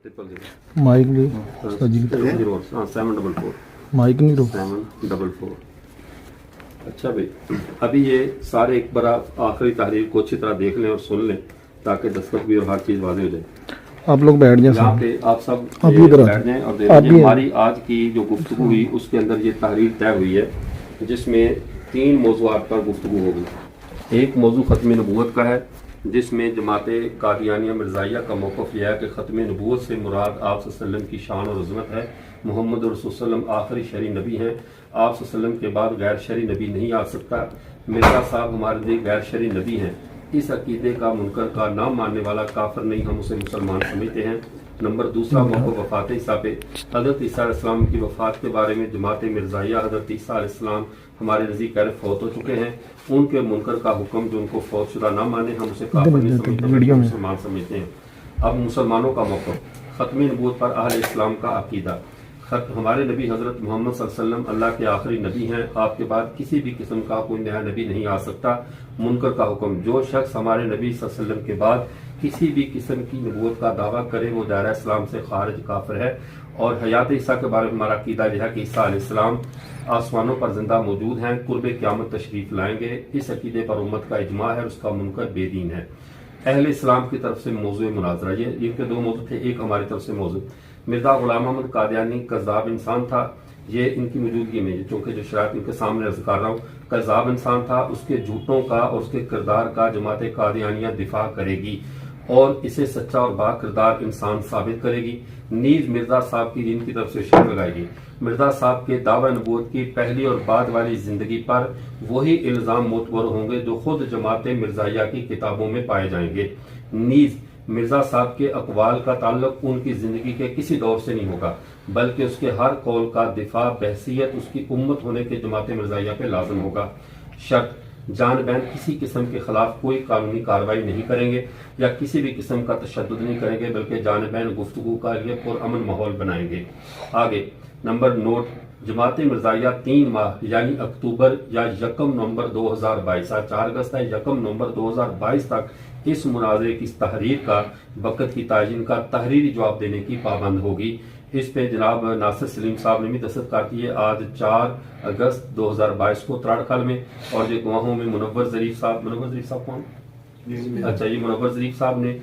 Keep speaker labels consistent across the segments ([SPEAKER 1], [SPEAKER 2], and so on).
[SPEAKER 1] Mic भी सजी
[SPEAKER 2] 744
[SPEAKER 1] mic नहीं रो
[SPEAKER 2] 744। अच्छा भाई, अभी ये सारे एक बार आखिरी तहरीर को अच्छी तरह देख लें और सुन लें ताकि दस्तखत भी और हर चीज़ वाज़ेह हो जाए।
[SPEAKER 1] आप लोग बैठ जाए,
[SPEAKER 2] यहाँ पे आप सब
[SPEAKER 1] अभी इधर
[SPEAKER 2] बैठ जाएं और देख लीजिए। हमारी आज की जो गुफ्तगू हुई उसके अंदर ये तहरीर तय हुई है जिसमें 3 मौज़ूआत पर गुफ्तगू होगी। एक मौजू ख़त्म नबूवत का है जिसमें जमात कादियानिया मिर्ज़ाइया का मौक़िफ़ यह है कि ख़त्म नबूवत से मुराद आप वसल्लम की शान और अज़मत है। मोहम्मद रसूलुल्लाह आखिरी शरी नबी हैं, आप वसल्लम के बाद गैर शरी नबी नहीं आ सकता। मिर्ज़ा साहब हमारे लिए गैर शरी नबी हैं। इस अकीदे का मुनकर का नाम मानने वाला काफिर नहीं, हम उसे मुसलमान समझते हैं। नंबर दूसरा मौक़िफ़ वफ़ात ईसा पे हज़रत ईसा अलैहिस्सलाम की वफ़ात के बारे में जमात मिर्ज़ाइया हज़रत ईसा अलैहिस्सलाम हमारे नज़दीक कहकर फौत हो चुके हैं। उनके मुनकर का हुक्म जो उनको फौत शुदा ना माने, हम उसे काफिर नहीं समझते, मुसलमान समझते हैं। अब मुसलमानों का मौक़िफ़ ख़त्म नबूवत पर अहले इस्लाम का अकीदा। हमारे नबी हज़रत मोहम्मद सल्लल्लाहु अलैहि वसल्लम अल्लाह के आखिरी नबी हैं, आपके बाद किसी भी किस्म का कोई नया नबी नहीं आ सकता। मुनकर का हुक्म, जो शख्स हमारे नबी सल्लल्लाहु अलैहि वसल्लम के बाद किसी भी किस्म की नबूवत का दावा करे वो दायरा इस्लाम से खारिज काफिर है। और हयात ईसा के बारे में हमारा अकीदा यह है कि ईसा अलैहिस्सलाम आसमानों पर जिंदा मौजूद हैं, कुर्ब क़यामत तशरीफ लाएंगे। इस अकीदे पर उम्मत का इजमा है और उसका मुनकर बेदीन है। अहले इस्लाम की तरफ से मौजू मुनाजरा, ये इनके 2 मौजू थे। एक हमारी तरफ से मौजू मिर्ज़ा गुलाम अहमद कादियानी कज़्ज़ाब इंसान था। ये इनकी मौजूदगी में चूँकि जो शरात इनके सामने अर्ज कर रहा हूँ, कज़्ज़ाब इंसान था, उसके झूठों का और उसके किरदार का जमात कादियानिया दिफा करेगी और इसे सच्चा और बा किरदार इंसान साबित करेगी। नीज मिर्ज़ा साहब की दिन की तरफ से शेर लगाएगी। मिर्ज़ा साहब के दावा नबूवत की पहली और बाद वाली जिंदगी पर वही इल्ज़ाम मोतबर होंगे जो खुद जमात मिर्ज़ाइया की किताबों में पाए जाएंगे। नीज मिर्ज़ा साहब के अकवाल का ताल्लुक उनकी जिंदगी के किसी दौर से नहीं होगा, बल्कि उसके हर कौल का दिफा बहसीयत उसकी उम्मत होने के जमात मिर्ज़ाइया पे लाजम होगा। शर्त, जान बहन किसी किस्म के खिलाफ कोई कानूनी कार्रवाई नहीं करेंगे या किसी भी किस्म का तशद्दुद नहीं करेंगे, बल्कि जान बहन गुफ्तगू का लिए पुरअमन माहौल बनाएंगे। आगे नंबर नोट, जमात मिर्ज़ाइया 3 माह यानी अक्टूबर या 1 नवंबर 2022 4 अगस्त है 1 नवंबर 2022 तक इस मुनाजरे की तहरीर का वक़्त की तायीन का तहरीरी जवाब देने की पाबंद होगी। इस पे जनाब नासिर सलीम साहब ने भी दस्तखत की है आज 4 अगस्त 2022 को त्राड़खल में। और जो गवाहों में मुनव्वर ज़रीफ साहब कौन? अच्छा, ये मुनव्वर ज़रीफ साहब ने,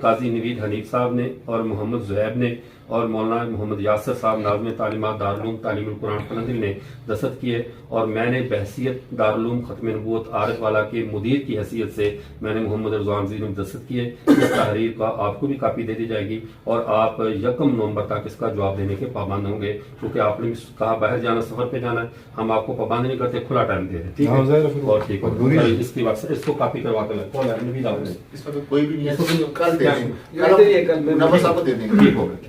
[SPEAKER 2] काजी नवीद हनीफ साहब ने और मोहम्मद ज़ुहैब ने और मौलाना मोहम्मद यासर साहब नाज़िम तालीमात दारुल तालीमुल कुरान फलंदिल ने दस्तखत किए। और मैंने बहसीयत दारुल ख़त्म नबूवत आरफ वाला के मुदीर की हैसियत से मैंने मोहम्मद रज़वान ज़ी ने दस्तखत किए। इस तहरीर का आपको भी कापी दे दी जाएगी और आप 1 नवंबर तक इसका जवाब देने के पाबंद होंगे, क्योंकि आपने कहा बाहर जाना, सफर पे जाना है, हम आपको पाबंद नहीं करते, खुला टाइम दे रहे हैं। ठीक है, और ठीक है, इसकी बात इसको कापी करवा कर
[SPEAKER 3] इसमें तो कोई भी नहीं है, कल दे देंगे, ठीक हो गया।